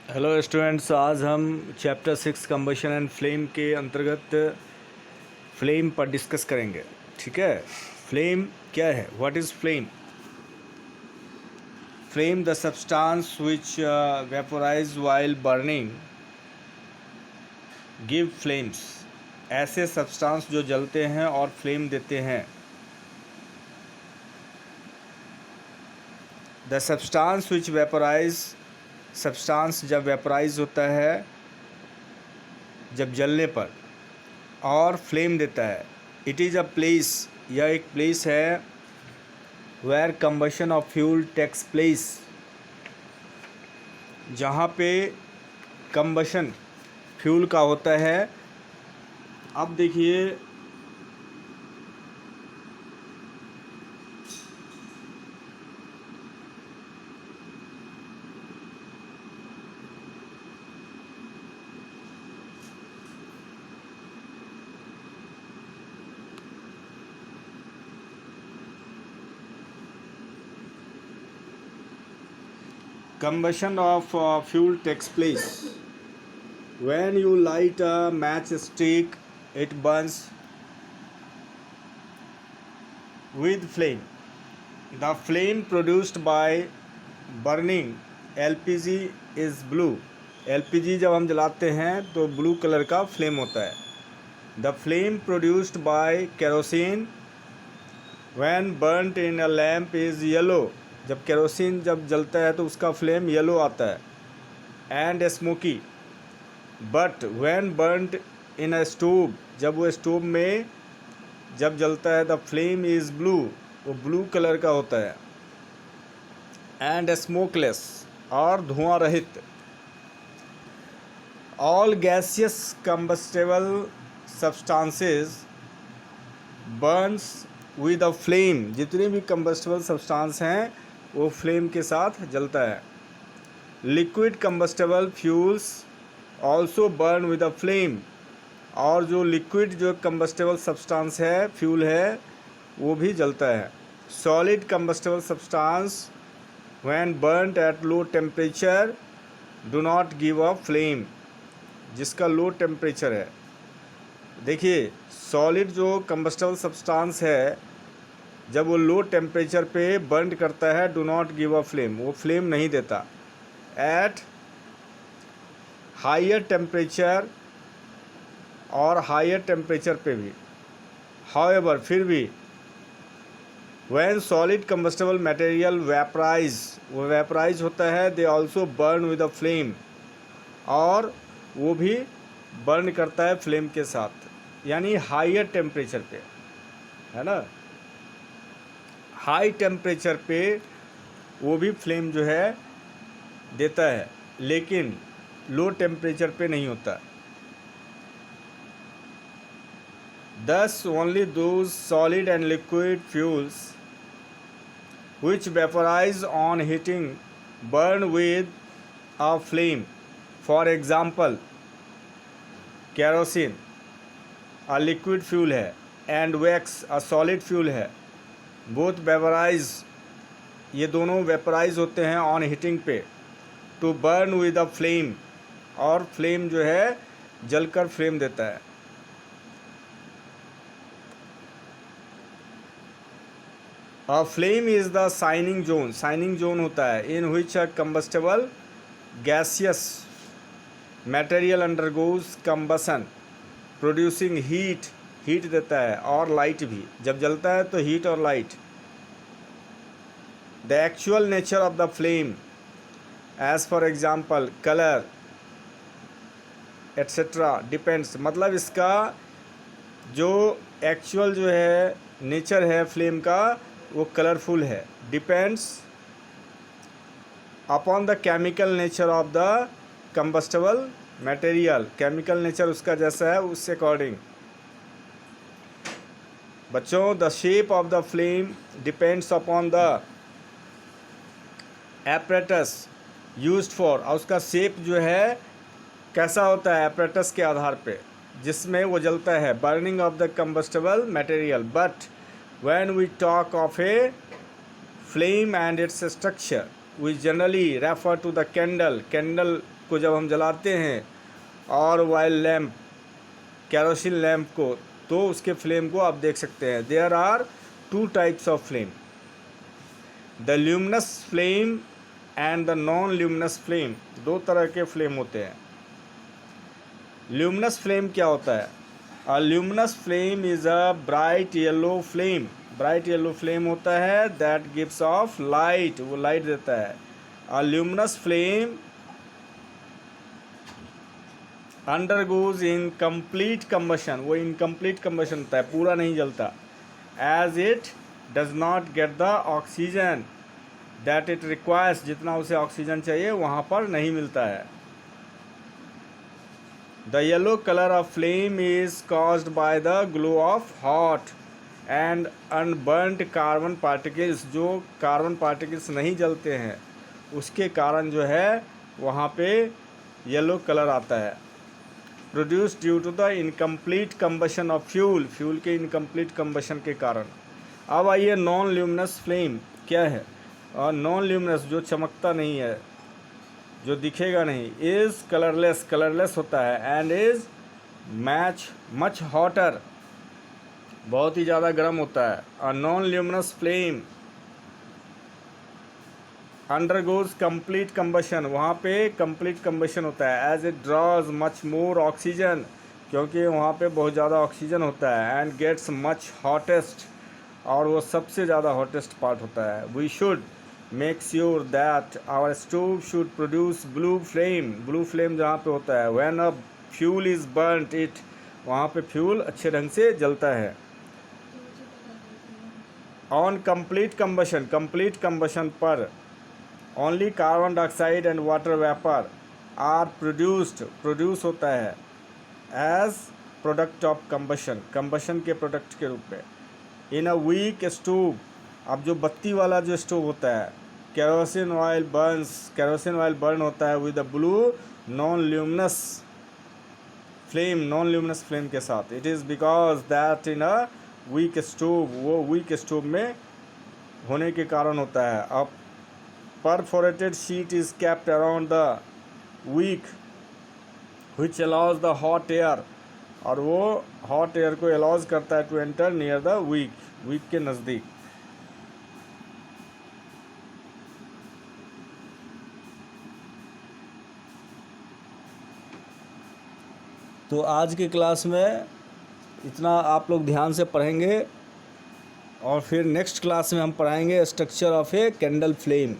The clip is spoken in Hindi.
हेलो स्टूडेंट्स, आज हम चैप्टर 6 कंबशन एंड फ्लेम के अंतर्गत फ्लेम पर डिस्कस करेंगे। ठीक है, फ्लेम क्या है? What is flame? Flame the substance which vaporise while burning give flames. ऐसे सब्सटेंस जो जलते हैं और फ्लेम देते हैं। The substance which vaporise, substance जब वेपोराइज होता है, जब जलने पर, और फ्लेम देता है। इट इज़ अ प्लेस, यह एक प्लेस है where combustion of fuel takes place, जहाँ पे कंबशन फ्यूल का होता है। अब देखिए, combustion of fuel takes place when you light a matchstick. It burns with flame. The flame produced by burning LPG is blue. LPG जब हम जलाते हैं तो ब्लू कलर का फ्लेम होता है। The flame produced by kerosene when burnt in a lamp is yellow. जब केरोसिन जब जलता है तो उसका फ्लेम येलो आता है। And smoky but when burned in a stove, जब वो स्टोव में जब जलता है द फ्लेम इज़ ब्लू, वो ब्लू कलर का होता है। एंड स्मोकलेस, और धुआं रहित। All gaseous combustible substances Burns with a flame, जितने भी कंबस्टेबल सब्सटेंस हैं वो फ्लेम के साथ जलता है। Liquid combustible fuels also burn with a flame, और जो लिक्विड जो कंबस्टेबल सब्सटेंस है, फ्यूल है, वो भी जलता है। Solid combustible substance when burned at low temperature do not give a flame, जिसका लो टेम्परेचर है। देखिए, सॉलिड जो कंबस्टेबल सब्सटेंस है, जब वो लो टेम्परेचर पे बर्न करता है, do not give a flame, वो फ्लेम नहीं देता। एट हायर टेम्परेचर, और हायर टेम्परेचर पे भी। हाउएवर, फिर भी, when solid combustible material vaporise, वो वेपराइज होता है, they also burn with a flame, और वो भी बर्न करता है फ्लेम के साथ, यानी हायर टेम्परेचर पे, है ना। हाई टेम्परेचर पे वो भी फ्लेम जो है देता है, लेकिन लो टेम्परेचर पे नहीं होता। Thus, only those solid and liquid fuels which vaporize on heating burn with a flame. For example, kerosene a liquid fuel है, and wax a solid fuel है। Both vaporize, ये दोनों वेपराइज होते हैं ऑन हीटिंग पे, to burn with a flame, और फ्लेम जो है जलकर फ्लेम देता है। A flame is the shining zone, shining zone होता है in which a combustible gaseous material undergoes combustion producing heat, heat देता है, और लाइट भी। जब जलता है तो हीट और light. The actual nature of the flame as for example colour etcetera depends, मतलब इसका जो एक्चुअल जो है नेचर है फ्लेम का, वो कलरफुल है। Depends upon the chemical nature of the combustible material, chemical nature उसका जैसा है उससे अकॉर्डिंग। बच्चों, the shape of the flame depends upon the apparatus used for, और उसका शेप जो है कैसा होता है एपरेटस के आधार पे जिसमें वो जलता है। Burning of the combustible material, but when we talk of a flame and its structure, we generally refer to the candle, candle को जब हम जलाते हैं, और वाइल लैम्प, कैरोसिन लैम्प को, तो उसके फ्लेम को आप देख सकते हैं। There are two types of flame, the luminous flame and the non luminous flame. दो तरह के फ्लेम होते हैं। ल्यूमिनस फ्लेम क्या होता है? A luminous flame is a bright yellow flame. Bright yellow flame होता है दैट गिव्स ऑफ लाइट, वो लाइट देता है। A luminous flame undergoes incomplete combustion, वो इनकम्प्लीट कम्बशन होता है, पूरा नहीं जलता। As it does not get the oxygen that it requires, जितना उसे ऑक्सीजन चाहिए वहाँ पर नहीं मिलता है। The yellow colour of flame is caused by the glow of hot and unburned carbon particles. जो कार्बन पार्टिकल्स नहीं जलते हैं उसके कारण जो है वहाँ पे येलो कलर आता है। Produce due to the incomplete combustion of fuel, fuel के इनकम्प्लीट कम्बशन के कारण। अब आइए नॉन ल्यूमिनस फ्लेम क्या है। और नॉन ल्यूमिनस जो चमकता नहीं है, जो दिखेगा नहीं, इज़ कलरलेस, कलरलेस होता है, एंड इज़ मच हॉटर, बहुत ही ज़्यादा गर्म होता है। A non luminous flame undergoes complete combustion, वहाँ पे कंप्लीट कम्बशन होता है। As it draws much more oxygen, क्योंकि वहाँ पे बहुत ज़्यादा ऑक्सीजन होता है। एंड गेट्स मच हॉटेस्ट, और वो सबसे ज़्यादा हॉटेस्ट पार्ट होता है। We should make sure that our stove should produce blue flame, blue flame जहाँ पे होता है। When a fuel is burnt it, वहाँ पे फ्यूल अच्छे ढंग से जलता है। On complete combustion, complete combustion पर only carbon dioxide and water vapour are produced, produce होता है as product of combustion, combustion के प्रोडक्ट के रूप में। इन अ वीक स्टोव, अब जो बत्ती वाला जो स्टोव होता है, kerosene oil burns, kerosene oil burn होता है with a blue non luminous flame, non luminous flame के साथ। It is because that in a weak stove, वो वीक स्टोव में होने के कारण होता है। अब perforated sheet is kept around the wick which allows the hot air, और वो hot air को allows करता है to enter near the wick, wick के नज़दीक। तो आज की क्लास में इतना आप लोग ध्यान से पढ़ेंगे, और फिर नेक्स्ट क्लास में हम पढ़ाएंगे structure of a candle flame.